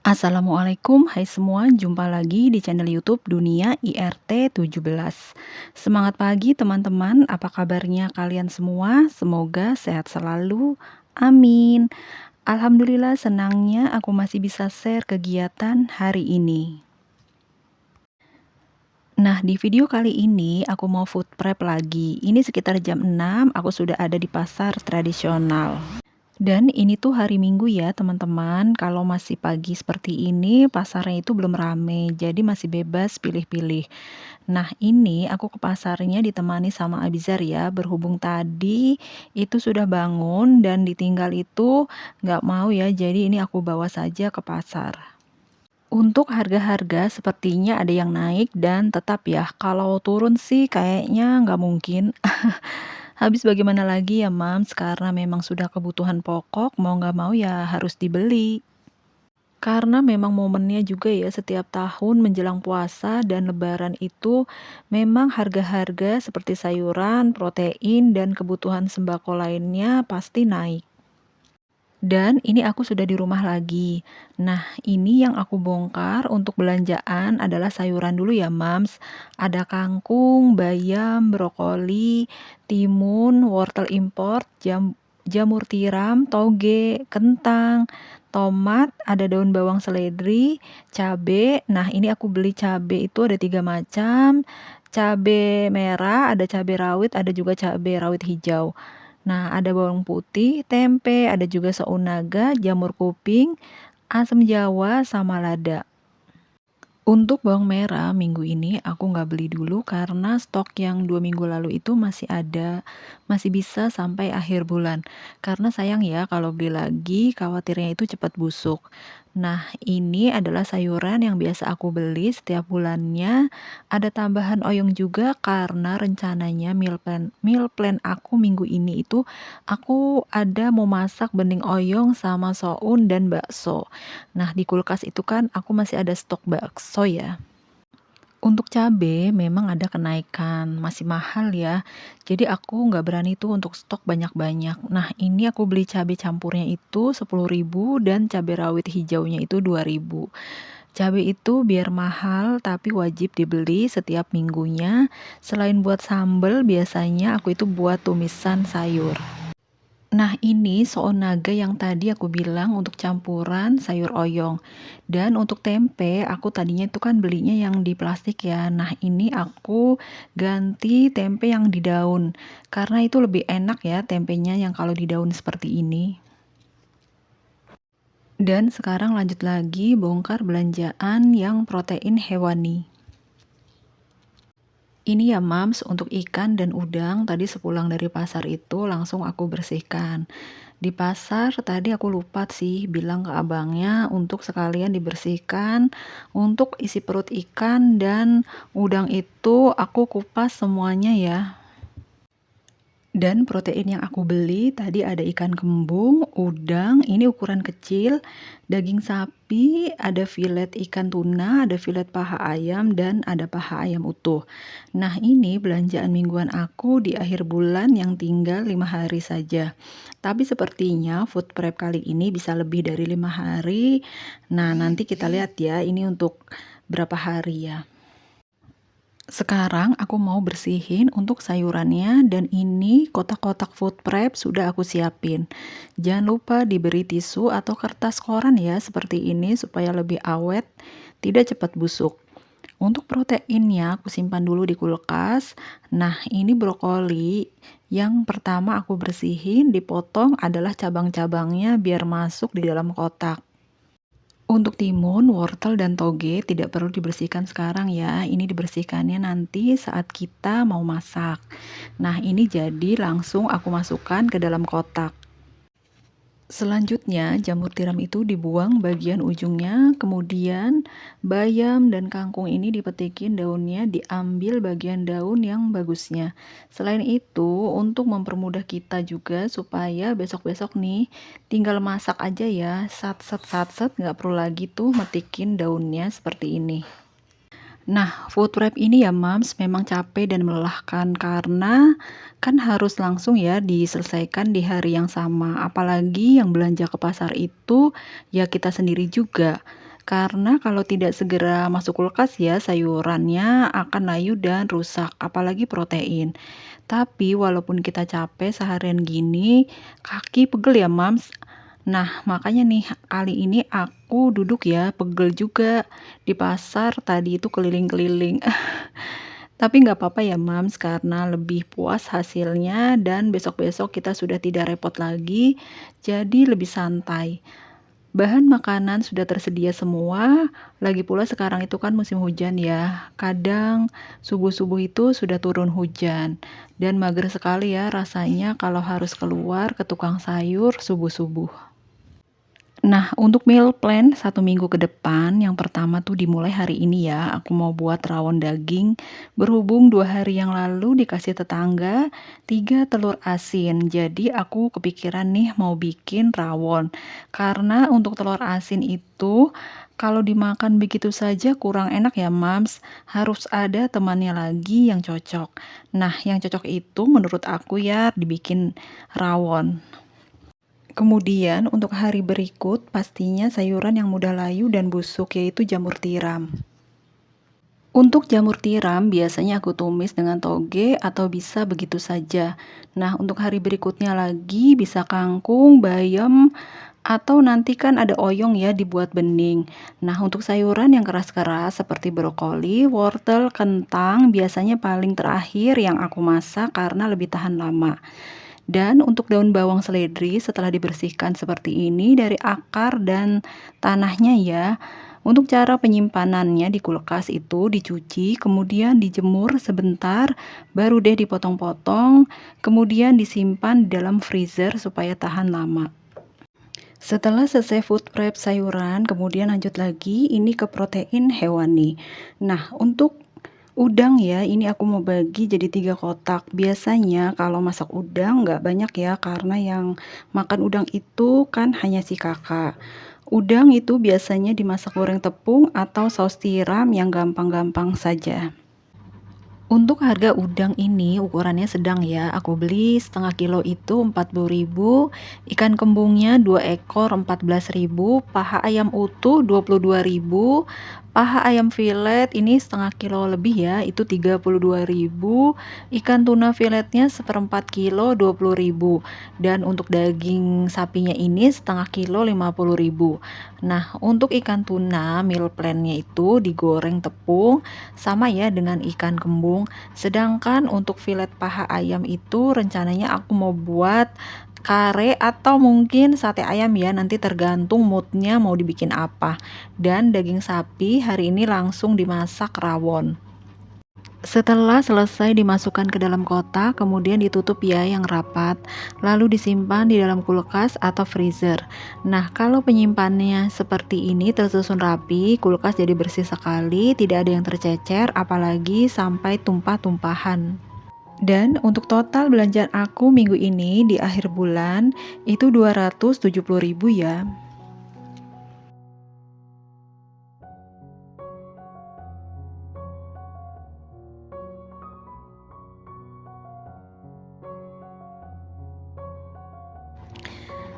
Assalamualaikum, hai semua, jumpa lagi di channel YouTube Dunia IRT 17. Semangat pagi teman-teman, apa kabarnya kalian semua? Semoga sehat selalu. Amin. Alhamdulillah senangnya aku masih bisa share kegiatan hari ini. Nah, di video kali ini aku mau food prep lagi. Ini sekitar jam 6, aku sudah ada di pasar tradisional. Dan ini tuh hari Minggu ya teman-teman, kalau masih pagi seperti ini pasarnya itu belum rame, jadi masih bebas pilih-pilih. Nah ini aku ke pasarnya ditemani sama Abizar ya, berhubung tadi itu sudah bangun dan ditinggal itu nggak mau ya, jadi ini aku bawa saja ke pasar. Untuk harga-harga sepertinya ada yang naik dan tetap ya, kalau turun sih kayaknya nggak mungkin. Habis bagaimana lagi ya Mams, karena memang sudah kebutuhan pokok, mau nggak mau ya harus dibeli. Karena memang momennya juga ya setiap tahun menjelang puasa dan lebaran itu memang harga-harga seperti sayuran, protein, dan kebutuhan sembako lainnya pasti naik. Dan ini aku sudah di rumah lagi. Nah, ini yang aku bongkar untuk belanjaan adalah sayuran dulu ya, Mams. Ada kangkung, bayam, brokoli, timun, wortel import, jamur tiram, toge, kentang, tomat, ada daun bawang seledri, cabe. Nah, ini aku beli cabe itu ada 3 macam. Cabe merah, ada cabe rawit, ada juga cabe rawit hijau. Nah, ada bawang putih, tempe, ada juga saus naga, jamur kuping, asam jawa, sama lada. Untuk bawang merah minggu ini aku nggak beli dulu karena stok yang 2 minggu lalu itu masih ada, masih bisa sampai akhir bulan. Karena sayang ya kalau beli lagi khawatirnya itu cepat busuk. Nah ini adalah sayuran yang biasa aku beli setiap bulannya. Ada tambahan oyong juga karena rencananya meal plan aku minggu ini itu aku ada mau masak bening oyong sama soun dan bakso. Nah, di kulkas itu kan aku masih ada stok bakso ya. Untuk cabe memang ada kenaikan, masih mahal ya. Jadi aku nggak berani tuh untuk stok banyak-banyak. Nah, ini aku beli cabe campurnya itu 10.000 dan cabe rawit hijaunya itu 2.000. Cabe itu biar mahal tapi wajib dibeli setiap minggunya. Selain buat sambel, biasanya aku itu buat tumisan sayur. Nah, ini soun naga yang tadi aku bilang untuk campuran sayur oyong. Dan untuk tempe, aku tadinya itu kan belinya yang di plastik ya. Nah, ini aku ganti tempe yang di daun. Karena itu lebih enak ya tempenya yang kalau di daun seperti ini. Dan sekarang lanjut lagi bongkar belanjaan yang protein hewani. Ini ya Mams, untuk ikan dan udang tadi sepulang dari pasar itu langsung aku bersihkan. Di pasar tadi aku lupa sih bilang ke abangnya untuk sekalian dibersihkan untuk isi perut ikan dan udang itu aku kupas semuanya ya. Dan protein yang aku beli tadi ada ikan kembung, udang, ini ukuran kecil, daging sapi, ada filet ikan tuna, ada filet paha ayam, dan ada paha ayam utuh. Nah ini belanjaan mingguan aku di akhir bulan yang tinggal 5 hari saja. Tapi sepertinya food prep kali ini bisa lebih dari 5 hari. Nah nanti kita lihat ya ini untuk berapa hari ya. Sekarang aku mau bersihin untuk sayurannya dan ini kotak-kotak food prep sudah aku siapin. Jangan lupa diberi tisu atau kertas koran ya seperti ini supaya lebih awet, tidak cepat busuk. Untuk proteinnya aku simpan dulu di kulkas. Nah, ini brokoli yang pertama aku bersihin, dipotong adalah cabang-cabangnya biar masuk di dalam kotak. Untuk timun, wortel, dan toge tidak perlu dibersihkan sekarang ya. Ini dibersihkannya nanti saat kita mau masak. Nah, ini jadi langsung aku masukkan ke dalam kotak. Selanjutnya, jamur tiram itu dibuang bagian ujungnya, kemudian bayam dan kangkung ini dipetikin daunnya, diambil bagian daun yang bagusnya. Selain itu, untuk mempermudah kita juga supaya besok-besok nih tinggal masak aja ya, sat-set, nggak perlu lagi tuh metikin daunnya seperti ini. Nah, food prep ini ya Mams memang capek dan melelahkan karena kan harus langsung ya diselesaikan di hari yang sama. Apalagi yang belanja ke pasar itu ya kita sendiri juga. Karena kalau tidak segera masuk kulkas ya, sayurannya akan layu dan rusak, apalagi protein. Tapi walaupun kita capek seharian gini, kaki pegel ya, Mams. Nah, makanya nih kali ini aku duduk ya, pegel juga. Di pasar tadi itu keliling-keliling. Tapi nggak apa-apa ya, Mams, karena lebih puas hasilnya dan besok-besok kita sudah tidak repot lagi, jadi lebih santai. Bahan makanan sudah tersedia semua, lagi pula sekarang itu kan musim hujan ya. Kadang subuh-subuh itu sudah turun hujan dan mager sekali ya rasanya kalau harus keluar ke tukang sayur subuh-subuh. Nah, untuk meal plan 1 minggu ke depan, yang pertama tuh dimulai hari ini ya. Aku mau buat rawon daging. Berhubung 2 hari yang lalu dikasih tetangga 3 telur asin. Jadi aku kepikiran nih mau bikin rawon. Karena untuk telur asin itu kalau dimakan begitu saja kurang enak ya, Mams. Harus ada temannya lagi yang cocok. Nah, yang cocok itu menurut aku ya dibikin rawon. Kemudian untuk hari berikut pastinya sayuran yang mudah layu dan busuk yaitu jamur tiram. Untuk jamur tiram biasanya aku tumis dengan toge atau bisa begitu saja. Nah, untuk hari berikutnya lagi bisa kangkung, bayam, atau nanti kan ada oyong ya dibuat bening. Nah, untuk sayuran yang keras-keras seperti brokoli, wortel, kentang biasanya paling terakhir yang aku masak karena lebih tahan lama. Dan untuk daun bawang seledri setelah dibersihkan seperti ini dari akar dan tanahnya ya. Untuk cara penyimpanannya di kulkas itu dicuci, kemudian dijemur sebentar, baru deh dipotong-potong, kemudian disimpan di dalam freezer supaya tahan lama. Setelah selesai food prep sayuran, kemudian lanjut lagi ini ke protein hewani. Nah, untuk udang ya, ini aku mau bagi jadi 3 kotak. Biasanya kalau masak udang nggak banyak ya, karena yang makan udang itu kan hanya si kakak. Udang itu biasanya dimasak goreng tepung atau saus tiram yang gampang-gampang saja. Untuk harga udang ini ukurannya sedang ya, aku beli setengah kilo itu 40.000, ikan kembungnya 2 ekor 14.000, paha ayam utuh 22.000, paha ayam filet ini setengah kilo lebih ya, itu 32.000, ikan tuna filetnya seperempat kilo 20.000, dan untuk daging sapinya ini setengah kilo 50.000. Nah, untuk ikan tuna meal plan-nya itu digoreng tepung sama ya dengan ikan kembung. Sedangkan untuk filet paha ayam itu rencananya aku mau buat kare atau mungkin sate ayam ya, nanti tergantung moodnya mau dibikin apa. Dan daging sapi hari ini langsung dimasak rawon. Setelah selesai dimasukkan ke dalam kotak, kemudian ditutup ya yang rapat, lalu disimpan di dalam kulkas atau freezer. Nah, kalau penyimpanannya seperti ini tersusun rapi, kulkas jadi bersih sekali, tidak ada yang tercecer, apalagi sampai tumpah-tumpahan. Dan untuk total belanjaan aku minggu ini di akhir bulan itu 270.000 ya.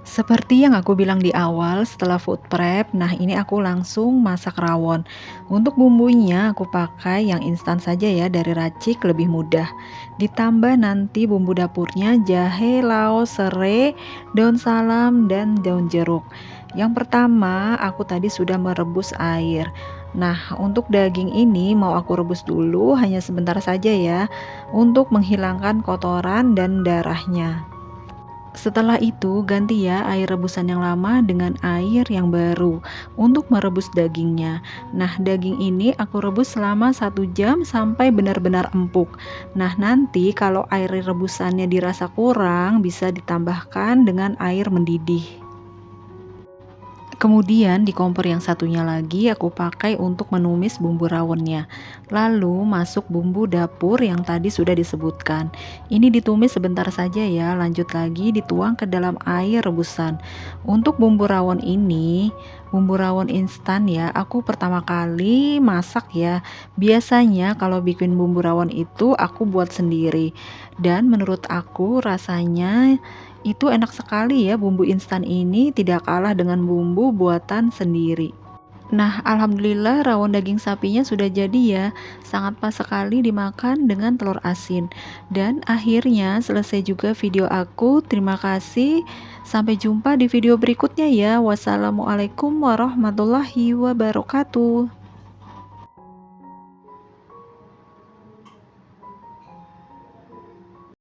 Seperti yang aku bilang di awal, setelah food prep, nah ini aku langsung masak rawon. Untuk bumbunya aku pakai yang instan saja ya, dari racik lebih mudah. Ditambah nanti bumbu dapurnya jahe, laos, serai, daun salam, dan daun jeruk. Yang pertama, aku tadi sudah merebus air. Nah, untuk daging ini mau aku rebus dulu hanya sebentar saja ya, untuk menghilangkan kotoran dan darahnya. Setelah itu ganti ya air rebusan yang lama dengan air yang baru untuk merebus dagingnya. Nah, daging ini aku rebus selama 1 jam sampai benar-benar empuk. Nah, nanti kalau air rebusannya dirasa kurang bisa ditambahkan dengan air mendidih. Kemudian di kompor yang satunya lagi aku pakai untuk menumis bumbu rawonnya. Lalu masuk bumbu dapur yang tadi sudah disebutkan. Ini ditumis sebentar saja ya, lanjut lagi dituang ke dalam air rebusan. Untuk bumbu rawon ini, bumbu rawon instan ya, aku pertama kali masak ya. Biasanya kalau bikin bumbu rawon itu aku buat sendiri. Dan menurut aku rasanya itu enak sekali ya, bumbu instan ini tidak kalah dengan bumbu buatan sendiri. Nah, alhamdulillah rawon daging sapinya sudah jadi ya. Sangat pas sekali dimakan dengan telur asin. Dan akhirnya selesai juga video aku. Terima kasih. Sampai jumpa di video berikutnya ya. Wassalamualaikum warahmatullahi wabarakatuh.